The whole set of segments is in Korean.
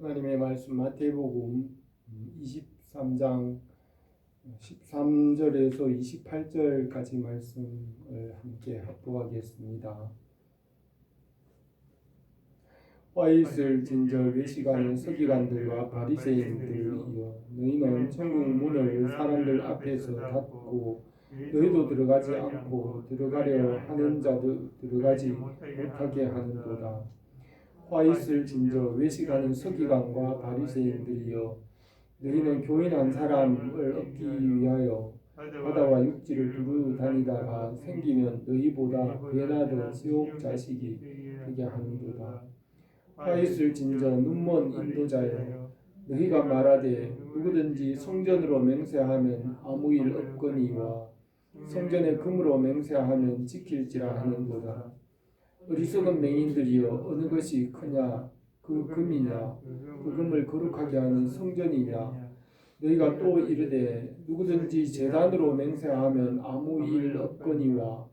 하나님의 말씀 마태복음 23장 13절에서 28절까지 말씀을 함께 합독하겠습니다. 화 있을 진절 외시가는 서기관들과 바리새인들이여, 너희는 천국 문을 사람들 앞에서 닫고 너희도 들어가지 않고 들어가려 하는 자도 들어가지 못하게 하는도다. 화 있을 진저 외식하는 서기관과 바리새인들이여, 너희는 교인한 사람을 얻기 위하여 바다와 육지를 두루 다니다가 생기면 너희보다 배나 더 지옥 자식이 되게 하는도다. 화 있을 진저 눈먼 인도자여, 너희가 말하되 누구든지 성전으로 맹세하면 아무 일 없거니와 성전의 금으로 맹세하면 지킬지라 하는도다. 어리석은 맹인들이여, 어느 것이 크냐? 그 금이냐? 그 금을 거룩하게 하는 성전이냐? 너희가 또 이르되 누구든지 제단으로 맹세하면 아무 일 없거니와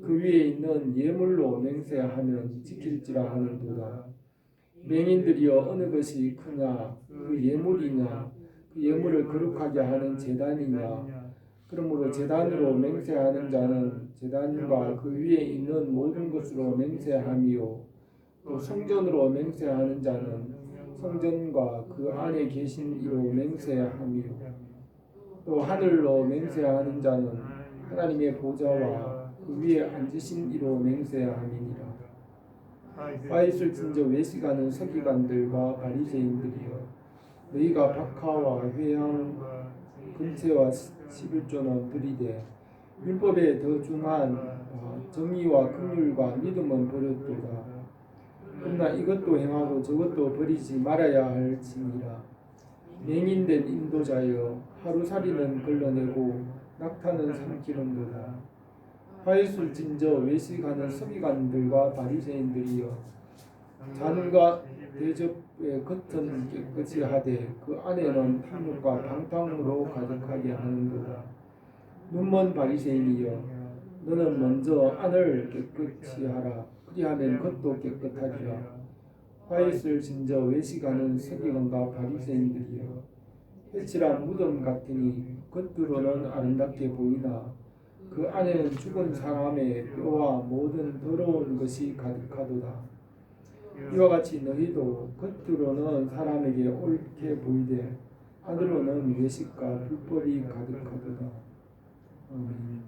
그 위에 있는 예물로 맹세하면 지킬지라 하는도다. 맹인들이여, 어느 것이 크냐? 그 예물이냐? 그 예물을 거룩하게 하는 제단이냐? 그러므로 제단으로 맹세하는 자는 제단과 그 위에 있는 모든 것으로 맹세하미요, 또 성전으로 맹세하는 자는 성전과 그 안에 계신 이로 맹세하미요, 또 하늘로 맹세하는 자는 하나님의 보좌와 그 위에 앉으신 이로 맹세함이니라. 화 있을 진저 외식하는 서기관들과 바리새인들이여, 너희가 박하와 회양 금채와 11조는 들이되 율법에 더 중한 정의와 긍휼과 믿음은 버렸도다. 그러나 이것도 행하고 저것도 버리지 말아야 할지니라. 맹인된 인도자여, 하루살이는 걸러내고 낙타는 삼키는도다. 화있을 진저 외식하는 서기관들과 바리새인들이여, 잔과 대접의 겉은 깨끗이 하되 그 안에는 탐욕과 방탕으로 가득하게 하는도다. 눈먼 바리새인이여, 너는 먼저 안을 깨끗이 하라. 그리하면 겉도 깨끗하리라. 화 있을 진저 외식하는 서기관과 바리새인들이여, 회칠한 무덤 같으니 겉으로는 아름답게 보이나 그 안에는 죽은 사람의 뼈와 모든 더러운 것이 가득하도다. 이와 같이 너희도 겉으로는 사람에게 옳게 보이되 안으로는 외식과 불법이 가득하도다. 아멘.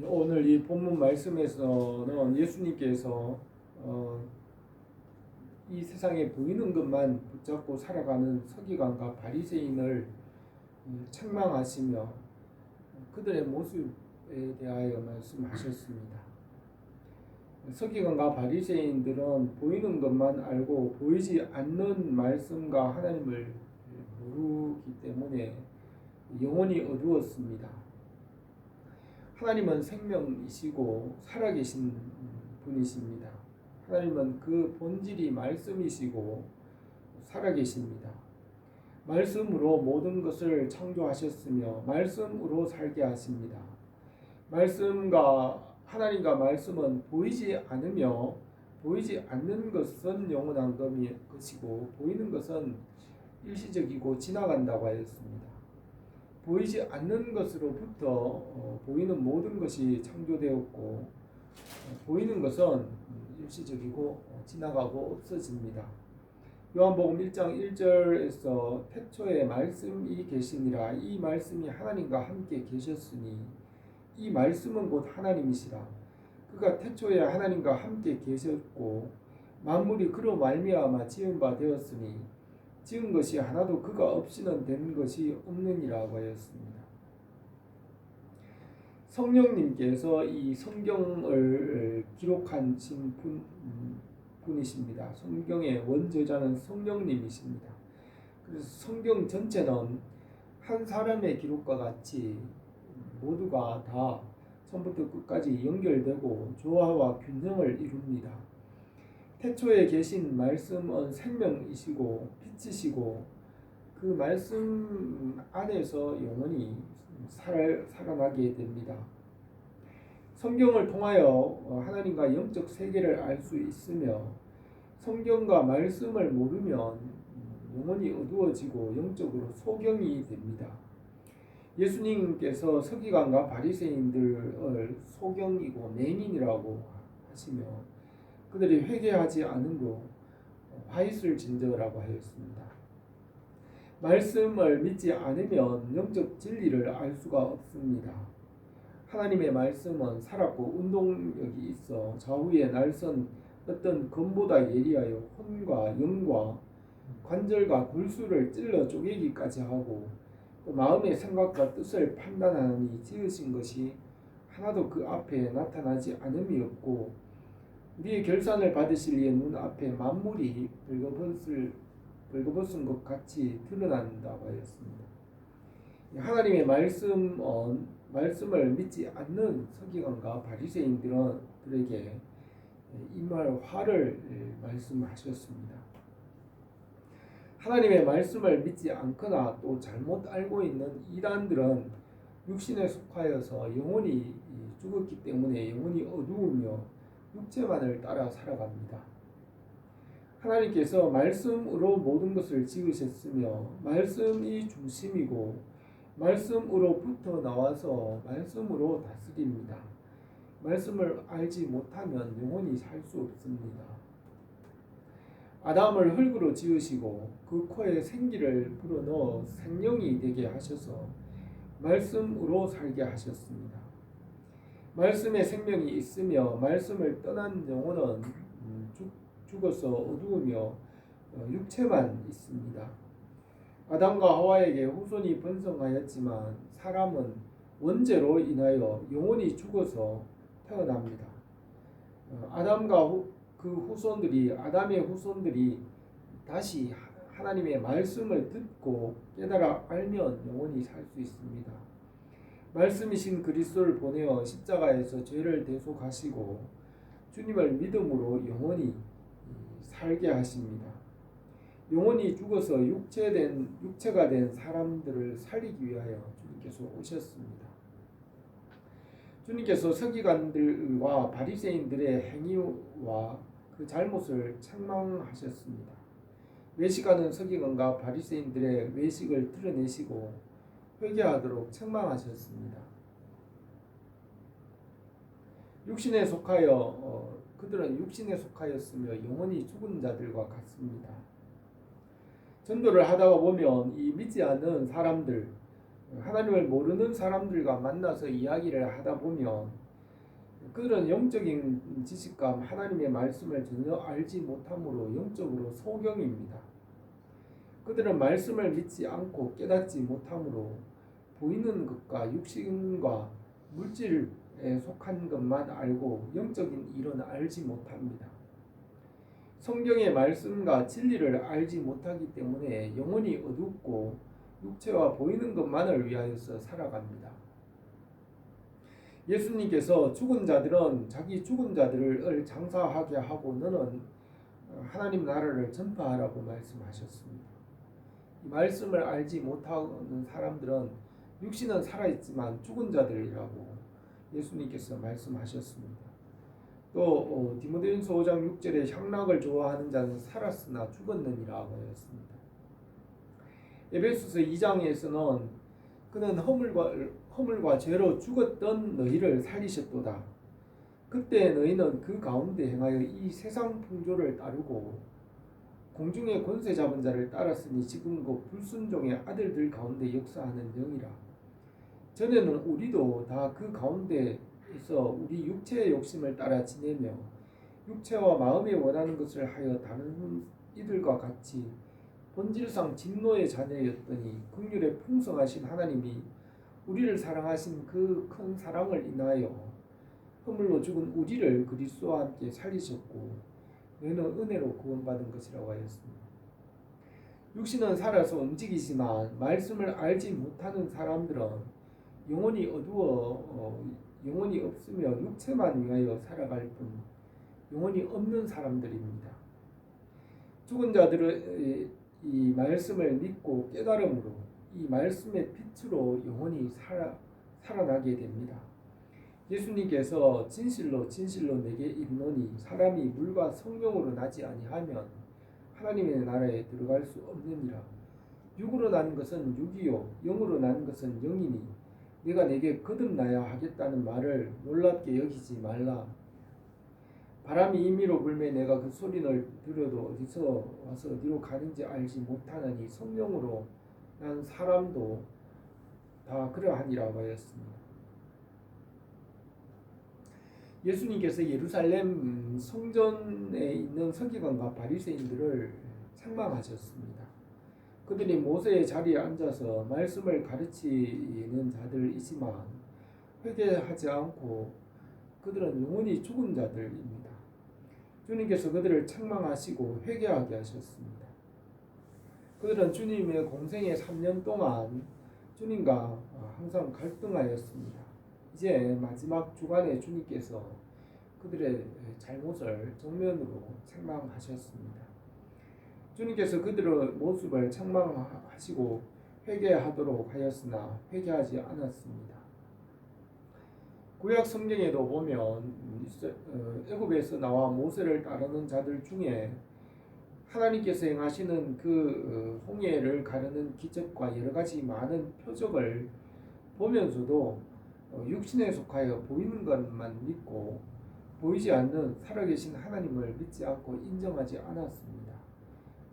오늘 이 본문 말씀에서는 예수님께서 이 세상에 보이는 것만 붙잡고 살아가는 서기관과 바리새인을 책망하시며 그들의 모습에 대하여 말씀하셨습니다. 서기관과 바리새인들은 보이는 것만 알고 보이지 않는 말씀과 하나님을 모르기 때문에 영혼이 어두웠습니다. 하나님은 생명이시고 살아계신 분이십니다. 하나님은 그 본질이 말씀이시고 살아계십니다. 말씀으로 모든 것을 창조하셨으며 말씀으로 살게 하십니다. 말씀과 하나님과 말씀은 보이지 않으며 보이지 않는 것은 영원한 것이고 보이는 것은 일시적이고 지나간다고 하였습니다. 보이지 않는 것으로부터 보이는 모든 것이 창조되었고 보이는 것은 일시적이고 지나가고 없어집니다. 요한복음 1장 1절에서 태초에 말씀이 계시니라. 이 말씀이 하나님과 함께 계셨으니 이 말씀은 곧 하나님이시라. 그가 태초에 하나님과 함께 계셨고 만물이 그로 말미암아 지은 바 되었으니 지은 것이 하나도 그가 없이는 된 것이 없느니라고 하였습니다. 성령님께서 이 성경을 기록하신 분이십니다. 성경의 원저자는 성령님이십니다. 그래서 성경 전체는 한 사람의 기록과 같이 모두가 다 처음부터 끝까지 연결되고 조화와 균형을 이룹니다. 태초에 계신 말씀은 생명이시고 빛이시고 그 말씀 안에서 영원히 살아나게 됩니다. 성경을 통하여 하나님과 영적 세계를 알 수 있으며 성경과 말씀을 모르면 영혼이 어두워지고 영적으로 소경이 됩니다. 예수님께서 서기관과 바리새인들을 소경이고 맹인이라고 하시며 그들이 회개하지 않음으로 화 있을 진저라고 하였습니다. 말씀을 믿지 않으면 영적 진리를 알 수가 없습니다. 하나님의 말씀은 살았고 운동력이 있어 좌우에 날선 어떤 검보다 예리하여 혼과 영과 관절과 골수를 찔러 쪼개기까지 하고 또 마음의 생각과 뜻을 판단하니 지으신 것이 하나도 그 앞에 나타나지 않음이 없고 우리의 결산을 받으실 이의 눈 앞에 만물이 벌거벗은 것 같이 드러난다고 하였습니다. 하나님의 말씀을 믿지 않는 서기관과 바리새인들에게 이말 화를 말씀하셨습니다. 하나님의 말씀을 믿지 않거나 또 잘못 알고 있는 이단들은 육신에 속하여서 영혼이 죽었기 때문에 영혼이 어두우며 육체만을 따라 살아갑니다. 하나님께서 말씀으로 모든 것을 지으셨으며 말씀이 중심이고 말씀으로부터 나와서 말씀으로 다스립니다. 말씀을 알지 못하면 영혼이 살 수 없습니다. 아담을 흙으로 지으시고 그 코에 생기를 불어넣어 생명이 되게 하셔서 말씀으로 살게 하셨습니다. 말씀에 생명이 있으며 말씀을 떠난 영혼은 죽어서 어두우며 육체만 있습니다. 아담과 하와에게 후손이 번성하였지만 사람은 원죄로 인하여 영혼이 죽어서 태어납니다. 아담의 후손들이 다시 하나님의 말씀을 듣고 깨달아 알면 영혼이 살 수 있습니다. 말씀이신 그리스도를 보내어 십자가에서 죄를 대속하시고 주님을 믿음으로 영혼이 살게 하십니다. 영혼이 죽어서 육체가 된 사람들을 살리기 위하여 주님께서 오셨습니다. 주님께서 서기관들과 바리새인들의 행위와 그 잘못을 책망하셨습니다. 외식하는 서기관과 바리새인들의 외식을 드러내시고 회개하도록 책망하셨습니다. 그들은 육신에 속하였으며 영혼이 죽은 자들과 같습니다. 전도를 하다가 보면 이 믿지 않는 사람들, 하나님을 모르는 사람들과 만나서 이야기를 하다 보면 그들은 영적인 지식과 하나님의 말씀을 전혀 알지 못함으로 영적으로 소경입니다. 그들은 말씀을 믿지 않고 깨닫지 못함으로 보이는 것과 육신과 물질에 속한 것만 알고 영적인 일은 알지 못합니다. 성경의 말씀과 진리를 알지 못하기 때문에 영혼이 어둡고 육체와 보이는 것만을 위하여서 살아갑니다. 예수님께서 죽은 자들은 자기 죽은 자들을 장사하게 하고 너는 하나님 나라를 전파하라고 말씀하셨습니다. 이 말씀을 알지 못하는 사람들은 육신은 살아있지만 죽은 자들이라고 예수님께서 말씀하셨습니다. 또 디모데전서 5장 6절에 향락을 좋아하는 자는 살았으나 죽었느니라고 하였습니다. 에베소서 2장에서는 그는 허물과 죄로 죽었던 너희를 살리셨도다. 그때 너희는 그 가운데 행하여 이 세상 풍조를 따르고 공중의 권세 잡은 자를 따랐으니 지금 그 불순종의 아들들 가운데 역사하는 영이라. 전에는 우리도 다 그 가운데에서 우리 육체의 욕심을 따라 지내며 육체와 마음이 원하는 것을 하여 다른 이들과 같이 본질상 진노의 자녀였더니 긍휼에 풍성하신 하나님이 우리를 사랑하신 그 큰 사랑을 인하여 허물로 죽은 우리를 그리스도와 함께 살리셨고 너희는 은혜로 구원받은 것이라고 하였습니다. 육신은 살아서 움직이지만 말씀을 알지 못하는 사람들은 영혼이 어두워 영혼이 없으며 육체만 위하여 살아갈 뿐 영혼이 없는 사람들입니다. 죽은 자들은 이 말씀을 믿고 깨달음으로 이 말씀의 빛으로 영혼이 살아나게 됩니다. 예수님께서 진실로 진실로 내게 이르노니 사람이 물과 성령으로 나지 아니하면 하나님의 나라에 들어갈 수 없느니라. 육으로 나는 것은 육이요 영으로 나는 것은 영이니 내가 내게 거듭나야 하겠다는 말을 놀랍게 여기지 말라. 바람이 임의로 불매 내가 그 소리를 들어도 어디서 와서 어디로 가는지 알지 못하나니 성령으로 난 사람도 다 그러하니라 하였습니다. 예수님께서 예루살렘 성전에 있는 서기관과 바리새인들을 책망하셨습니다. 그들이 모세의 자리에 앉아서 말씀을 가르치는 자들이지만 회개하지 않고 그들은 영원히 죽은 자들입니다. 주님께서 그들을 책망하시고 회개하게 하셨습니다. 그들은 주님의 공생의 3년 동안 주님과 항상 갈등하였습니다. 이제 마지막 주간에 주님께서 그들의 잘못을 정면으로 책망하셨습니다. 주님께서 그들의 모습을 책망하시고 회개하도록 하였으나 회개하지 않았습니다. 구약 성경에도 보면 애굽에서 나와 모세를 따르는 자들 중에 하나님께서 행하시는 그 홍해를 가르는 기적과 여러 가지 많은 표적을 보면서도 육신에 속하여 보이는 것만 믿고 보이지 않는 살아계신 하나님을 믿지 않고 인정하지 않았습니다.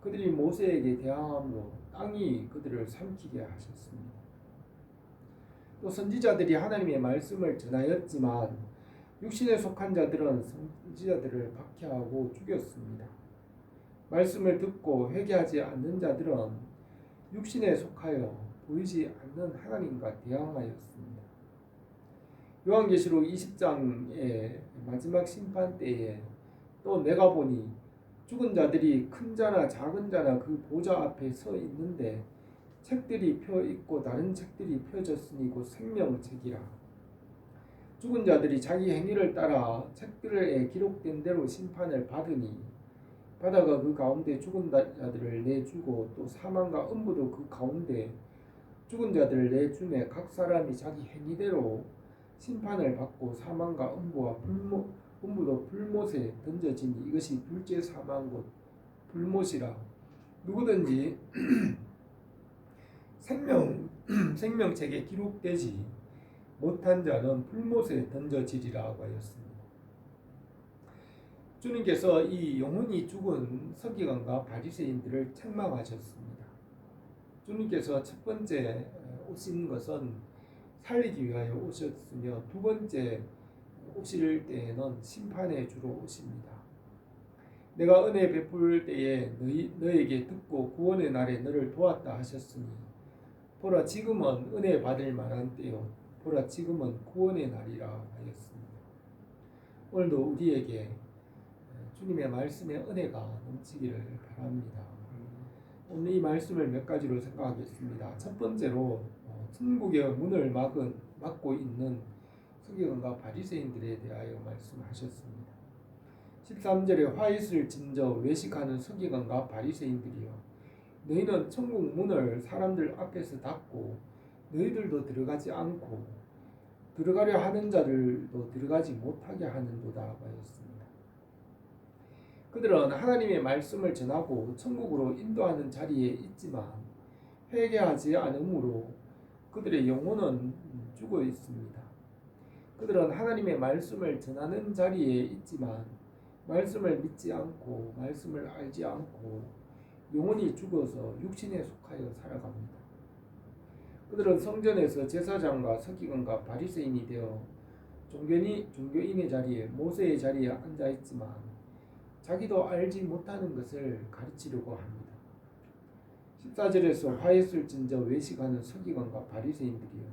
그들이 모세에게 대항함으로 땅이 그들을 삼키게 하셨습니다. 또 선지자들이 하나님의 말씀을 전하였지만 육신에 속한 자들은 선지자들을 박해하고 죽였습니다. 말씀을 듣고 회개하지 않는 자들은 육신에 속하여 보이지 않는 하나님과 대항하였습니다. 요한계시록 20장의 마지막 심판 때에 또 내가 보니 죽은 자들이 큰 자나 작은 자나 그 보좌 앞에 서 있는데 책들이 펴 있고 다른 책들이 펴졌으니 곧 생명책이라. 죽은 자들이 자기 행위를 따라 책들에 기록된 대로 심판을 받으니 바다가 그 가운데 죽은 자들을 내주고 또 사망과 음부도 그 가운데 죽은 자들을 내주매 각 사람이 자기 행위대로 심판을 받고 사망과 음부와 음부도 불못에 던져지니 이것이 둘째 사망 곧 불못이라. 누구든지 생명책에 기록되지 못한 자는 불못에 던져지리라고 하였습니다. 주님께서 이 영혼이 죽은 서기관과 바리새인들을 책망하셨습니다. 주님께서 첫 번째 오신 것은 살리기 위하여 오셨으며 두 번째 오실 때에는 심판의 주로 오십니다. 내가 은혜 베풀 때에 너에게 듣고 구원의 날에 너를 도왔다 하셨으니 보라 지금은 은혜 받을 만한 때요 보라 지금은 구원의 날이라 하였습니다. 오늘도 우리에게 주님의 말씀의 은혜가 넘치기를 바랍니다. 오늘 이 말씀을 몇 가지로 생각하겠습니다. 첫 번째로 천국의 문을 막고 있는 서기관과 바리새인들에 대하여 말씀하셨습니다. 13절에 화 있을 진저 외식하는 서기관과 바리새인들이여 너희는 천국 문을 사람들 앞에서 닫고 너희들도 들어가지 않고 들어가려 하는 자들도 들어가지 못하게 하는도다 하였습니다. 그들은 하나님의 말씀을 전하고 천국으로 인도하는 자리에 있지만 회개하지 않으므로 그들의 영혼은 죽어 있습니다. 그들은 하나님의 말씀을 전하는 자리에 있지만 말씀을 믿지 않고 말씀을 알지 않고 영혼이 죽어서 육신에 속하여 살아갑니다. 그들은 성전에서 제사장과 서기관과 바리새인이 되어 종교인의 자리에 모세의 자리에 앉아 있지만 자기도 알지 못하는 것을 가르치려고 합니다. 14절에서 화했을진저 외식하는 서기관과 바리새인들이여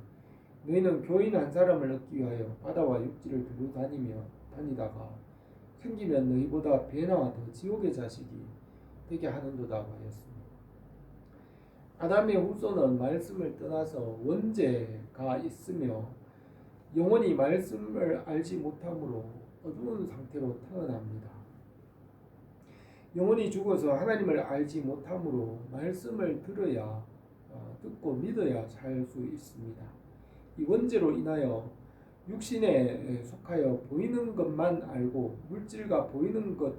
너희는 교인 한 사람을 얻기 위하여 바다와 육지를 두루 다니다가 생기면 너희보다 배나 더 지옥의 자식이 되게 하는도다 하였습니다. 아담의 후손은 말씀을 떠나서 원죄가 있으며 영원히 말씀을 알지 못함으로 어두운 상태로 태어납니다. 영혼이 죽어서 하나님을 알지 못함으로 말씀을 듣고 믿어야 살 수 있습니다. 이 원죄로 인하여 육신에 속하여 보이는 것만 알고 물질과 보이는 것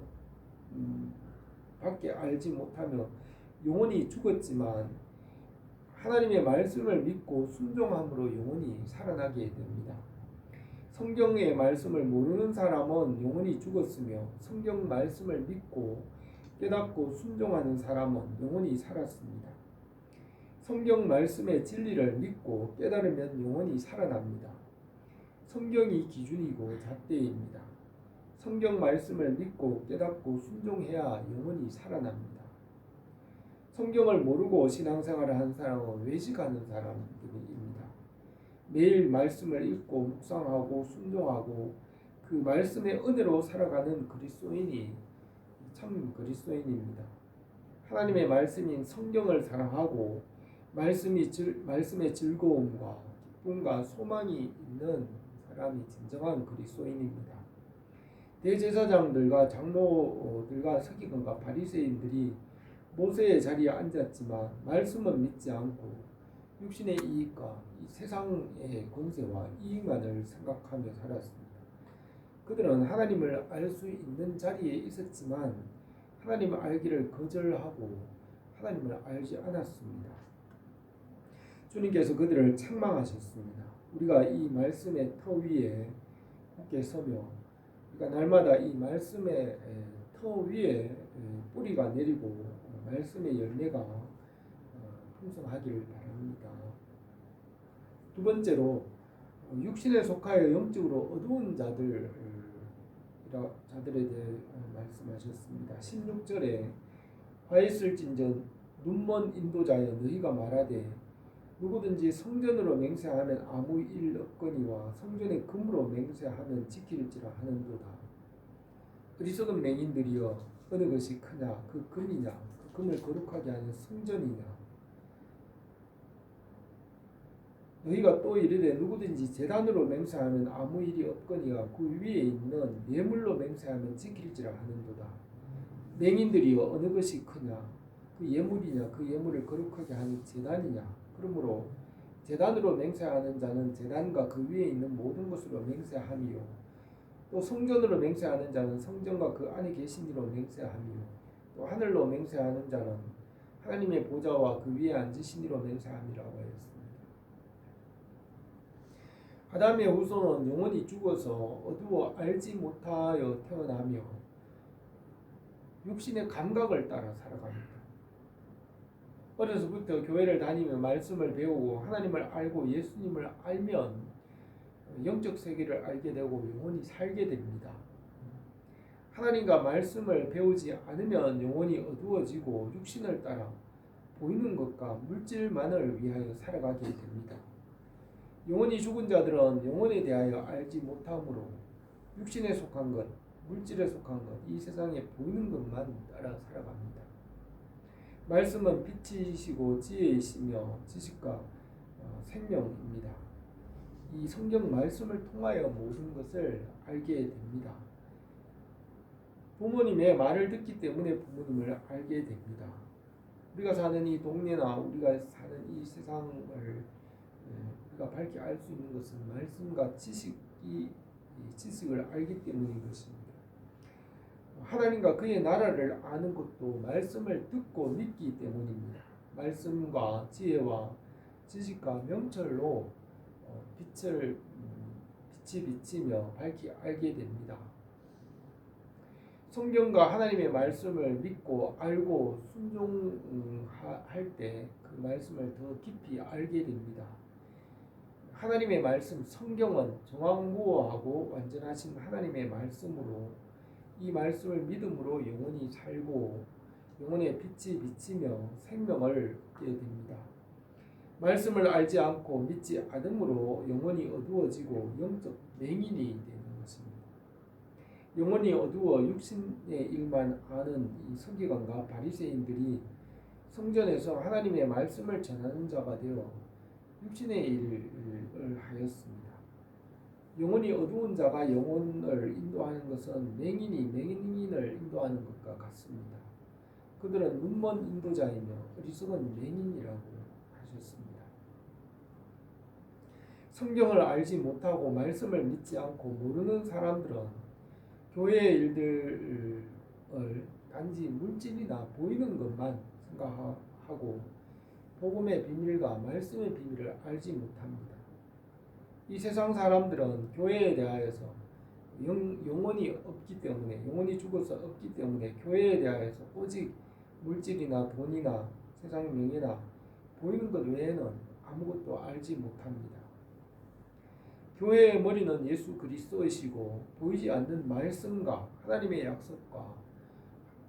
밖에 알지 못하며 영혼이 죽었지만 하나님의 말씀을 믿고 순종함으로 영혼이 살아나게 됩니다. 성경의 말씀을 모르는 사람은 영혼이 죽었으며 성경 말씀을 믿고 깨닫고 순종하는 사람은 영혼이 살았습니다. 성경 말씀의 진리를 믿고 깨달으면 영혼이 살아납니다. 성경이 기준이고 잣대입니다. 성경 말씀을 믿고 깨닫고 순종해야 영혼이 살아납니다. 성경을 모르고 신앙생활을 하는 사람은 외식하는 사람들입니다. 매일 말씀을 읽고 묵상하고 순종하고 그 말씀의 은혜로 살아가는 그리스도인이 참 그리스도인입니다. 하나님의 말씀인 성경을 사랑하고 말씀의 즐거움과 기쁨과 소망이 있는 사람이 진정한 그리스도인입니다. 대제사장들과 장로들과 서기관과 바리새인들이 모세의 자리에 앉았지만 말씀은 믿지 않고 육신의 이익과 이 세상의 권세와 이익만을 생각하며 살았습니다. 그들은 하나님을 알 수 있는 자리에 있었지만 하나님을 알기를 거절하고 하나님을 알지 않았습니다. 주님께서 그들을 책망하셨습니다. 우리가 이 말씀의 터 위에 굳게 서며 우리가 날마다 이 말씀의 터 위에 뿌리가 내리고 말씀의 열매가 풍성하기를 바랍니다. 두 번째로 육신에 속하여 영적으로 어두운 자들에 대해 말씀하셨습니다. 16절에 화 있을진전 눈먼 인도자여 너희가 말하되 누구든지 성전으로 맹세하면 아무 일 없거니와 성전의 금으로 맹세하면 지킬지라 하는도다. 어리석은 맹인들이여 어느 것이 크냐 그 금이냐 그 금을 거룩하게 하는 성전이냐. 너희가 또 이르되 누구든지 제단으로 맹세하면 아무 일이 없거니와 그 위에 있는 예물로 맹세하면 지킬지라 하는도다. 맹인들이여 어느 것이 크냐 그 예물이냐 그 예물을 거룩하게 하는 제단이냐. 그러므로 제단으로 맹세하는 자는 제단과 그 위에 있는 모든 것으로 맹세하며 또 성전으로 맹세하는 자는 성전과 그 안에 계신 이로 맹세하며 또 하늘로 맹세하는 자는 하나님의 보좌와 그 위에 앉으신 이로 맹세함이라고 하였습니다. 아담의 후손은 영혼이 죽어서 어두워 알지 못하여 태어나며 육신의 감각을 따라 살아갑니다. 어려서부터 교회를 다니며 말씀을 배우고 하나님을 알고 예수님을 알면 영적 세계를 알게 되고 영혼이 살게 됩니다. 하나님과 말씀을 배우지 않으면 영혼이 어두워지고 육신을 따라 보이는 것과 물질만을 위하여 살아가게 됩니다. 영혼이 죽은 자들은 영혼에 대하여 알지 못하므로 육신에 속한 것, 물질에 속한 것, 이 세상에 보이는 것만 따라 살아갑니다. 말씀은 빛이시고 지혜이시며 지식과 생명입니다. 이 성경 말씀을 통하여 모든 것을 알게 됩니다. 부모님의 말을 듣기 때문에 부모님을 알게 됩니다. 우리가 사는 이 동네나 우리가 사는 이 세상을 우리가 밝게 알 수 있는 것은 말씀과 지식을 알기 때문인 것입니다. 하나님과 그의 나라를 아는 것도 말씀을 듣고 믿기 때문입니다. 말씀과 지혜와 지식과 명철로 빛이 비치며 밝게 알게 됩니다. 성경과 하나님의 말씀을 믿고 알고 순종할 때 그 말씀을 더 깊이 알게 됩니다. 하나님의 말씀, 성경은 정확무어하고 완전하신 하나님의 말씀으로 이 말씀을 믿음으로 영혼이 살고 영혼의 빛이 비치며 생명을 얻게 됩니다. 말씀을 알지 않고 믿지 않으므로 영혼이 어두워지고 영적 맹인이 되는 것입니다. 영혼이 어두워 육신의 일만 아는 이 서기관과 바리새인들이 성전에서 하나님의 말씀을 전하는 자가 되어 육신의 일을 하였습니다. 영혼이 어두운 자가 영혼을 인도하는 것은 맹인이 맹인을 인도하는 것과 같습니다. 그들은 눈먼 인도자이며 어리석은 맹인이라고 하셨습니다. 성경을 알지 못하고 말씀을 믿지 않고 모르는 사람들은 교회의 일들을 단지 물질이나 보이는 것만 생각하고 복음의 비밀과 말씀의 비밀을 알지 못합니다. 이 세상 사람들은 교회에 대하여서 영혼이 없기 때문에, 영혼이 죽어서 없기 때문에 교회에 대하여서 오직 물질이나 돈이나 세상 명예나 보이는 것 외에는 아무것도 알지 못합니다. 교회의 머리는 예수 그리스도이시고 보이지 않는 말씀과 하나님의 약속과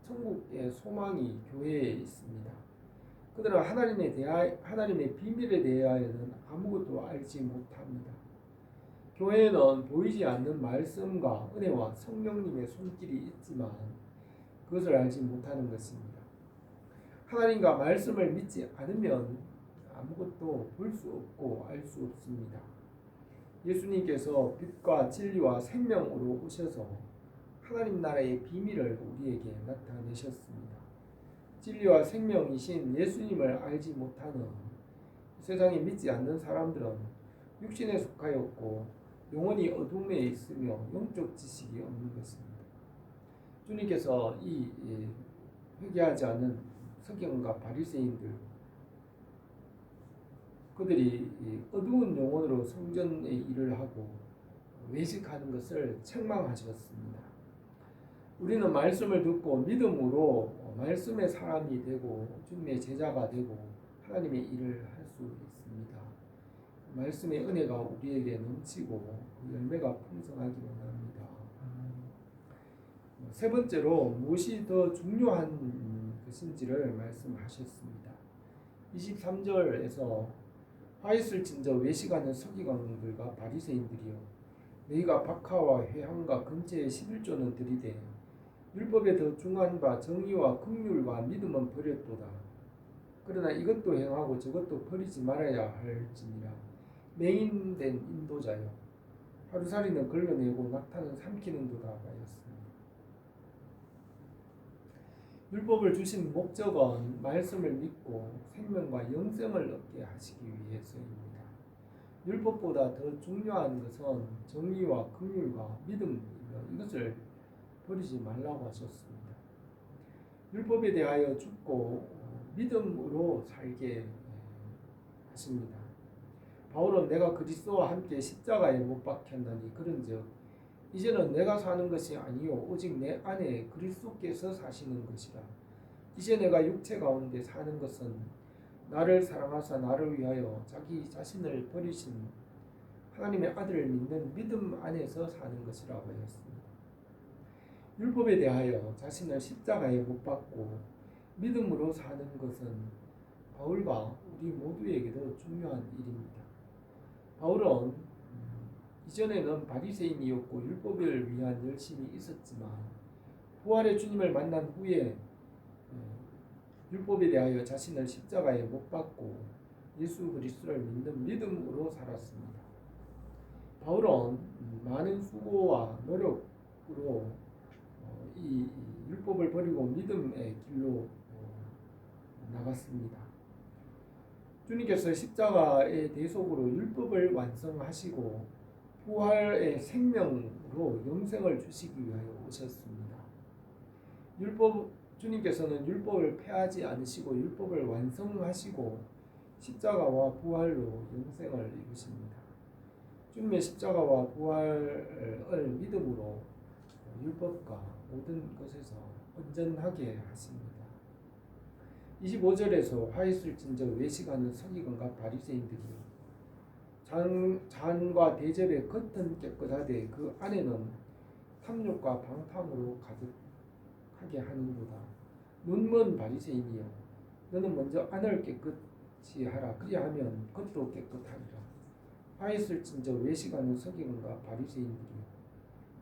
천국의 소망이 교회에 있습니다. 그들은 하나님의 비밀에 대하여는 아무것도 알지 못합니다. 교회에는 보이지 않는 말씀과 은혜와 성령님의 손길이 있지만 그것을 알지 못하는 것입니다. 하나님과 말씀을 믿지 않으면 아무것도 볼 수 없고 알 수 없습니다. 예수님께서 빛과 진리와 생명으로 오셔서 하나님 나라의 비밀을 우리에게 나타내셨습니다. 진리와 생명이신 예수님을 알지 못하는 세상에 믿지 않는 사람들은 육신에 속하였고 영혼이 어둠에 있으며 영적 지식이 없는 것입니다. 주님께서 이 회개하지 않은 서기관과 바리새인들 그들이 어두운 영혼으로 성전의 일을 하고 외식하는 것을 책망하셨습니다. 우리는 말씀을 듣고 믿음으로 말씀의 사람이 되고 주님의 제자가 되고 하나님의 일을 할 수 있습니다. 말씀의 은혜가 우리에게 넘치고 열매가 풍성하기를 원합니다. 세 번째로 무엇이 더 중요한 것인지를 말씀하셨습니다. 23절에서 화 있을진저 외식하는 서기관들과 바리새인들이여 너희가 박하와 회향과 금제의 11조는 들이되 율법에 더 중한 바 정의와 긍휼과 믿음은 버렸도다. 그러나 이것도 행하고 저것도 버리지 말아야 할지니라. 맹인된 인도자여 하루살이는 걸러내고 낙타는 삼키는도다 하였습니다. 율법을 주신 목적은 말씀을 믿고 생명과 영생을 얻게 하시기 위해서입니다. 율법보다 더 중요한 것은 정의와 긍휼과 믿음이며 이것을 버리지 말라고 하셨습니다. 율법에 대하여 죽고 믿음으로 살게 하십니다. 바울은 내가 그리스도와 함께 십자가에 못 박혔나니 그런즉 이제는 내가 사는 것이 아니요 오직 내 안에 그리스도께서 사시는 것이라. 이제 내가 육체 가운데 사는 것은 나를 사랑하사 나를 위하여 자기 자신을 버리신 하나님의 아들을 믿는 믿음 안에서 사는 것이라고 하였습니다. 율법에 대하여 자신을 십자가에 못 박고 믿음으로 사는 것은 바울과 우리 모두에게도 중요한 일입니다. 바울은 이전에는 바리새인이었고 율법을 위한 열심이 있었지만 부활의 주님을 만난 후에 율법에 대하여 자신을 십자가에 못 박고 예수 그리스도를 믿는 믿음으로 살았습니다. 바울은 많은 수고와 노력으로 이 율법을 버리고 믿음의 길로 나갔습니다. 주님께서 십자가의 대속으로 율법을 완성하시고 부활의 생명으로 영생을 주시기 위하여 오셨습니다. 주님께서는 율법을 폐하지 않으시고 율법을 완성하시고 십자가와 부활로 영생을 이루십니다. 주님의 십자가와 부활을 믿음으로 율법과 모든 것에서 온전하게 하십니다. 25절에서 화 있을진저 외식하는 서기관과 바리새인들이요 잔과 대접의 겉은 깨끗하되 그 안에는 탐욕과 방탕으로 가득하게 하는도다. 눈먼 바리새인이여 너는 먼저 안을 깨끗이 하라. 그리하면 겉도 깨끗하리라. 화 있을진저 외식하는 서기관과 바리새인들이여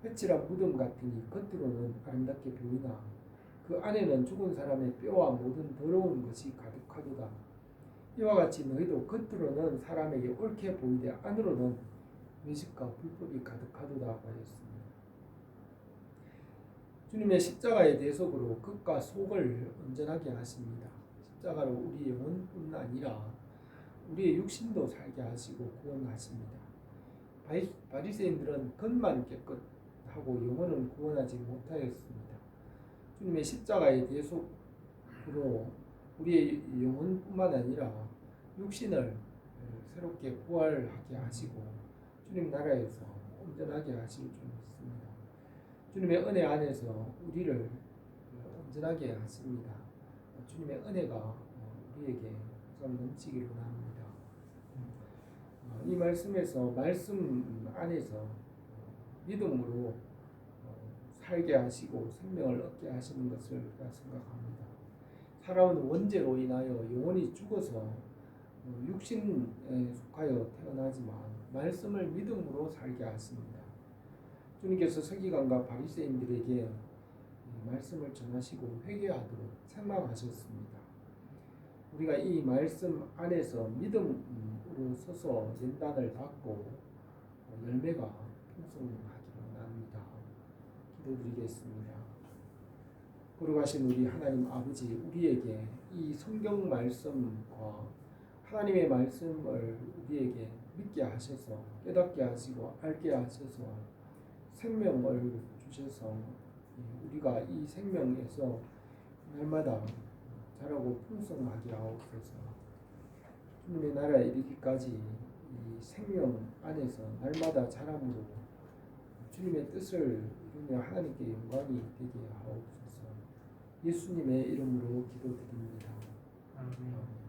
회칠한 무덤 같으니 겉으로는 아름답게 보이나 그 안에는 죽은 사람의 뼈와 모든 더러운 것이 가득하도다. 이와 같이 너희도 겉으로는 사람에게 옳게 보이되 안으로는 외식과 불법이 가득하도다 하였습니다. 주님의 십자가의 대속으로 겉과 속을 온전하게 하십니다. 십자가로 우리의 영혼뿐 아니라 우리의 육신도 살게 하시고 구원하십니다. 바리새인들은 겉만 깨끗하고 영혼은 구원하지 못하였습니다. 주님의 십자가의 대속으로 우리의 영혼뿐만 아니라 육신을 새롭게 부활하게 하시고 주님 나라에서 온전하게 하실 줄 믿습니다. 주님의 은혜 안에서 우리를 온전하게 하십니다. 주님의 은혜가 우리에게 넘치기를 원합니다. 이 말씀에서 말씀 안에서 믿음으로 살게 하시고 생명을 얻게 하시는 것을 우리가 생각합니다. 살아온 원죄로 인하여 영혼이 죽어서 육신에 속하여 태어나지만 말씀을 믿음으로 살게 하십니다. 주님께서 서기관과 바리새인들에게 말씀을 전하시고 회개하도록 책망하셨습니다. 우리가 이 말씀 안에서 믿음으로 서서 연단을 받고 열매가 풍성하기를 원합니다. 기도드리겠습니다. 거룩하신 우리 하나님 아버지, 우리에게 이 성경 말씀과 하나님의 말씀을 우리에게 믿게 하셔서 깨닫게 하시고 알게 하셔서 생명을 주셔서 우리가 이 생명에서 날마다 자라고 풍성하게 하옵소서. 주님의 나라에 이르기까지 이 생명 안에서 날마다 자람으로 주님의 뜻을 이루며 하나님께 영광이 되게 하옵소서. 예수님의 이름으로 기도드립니다. 아멘.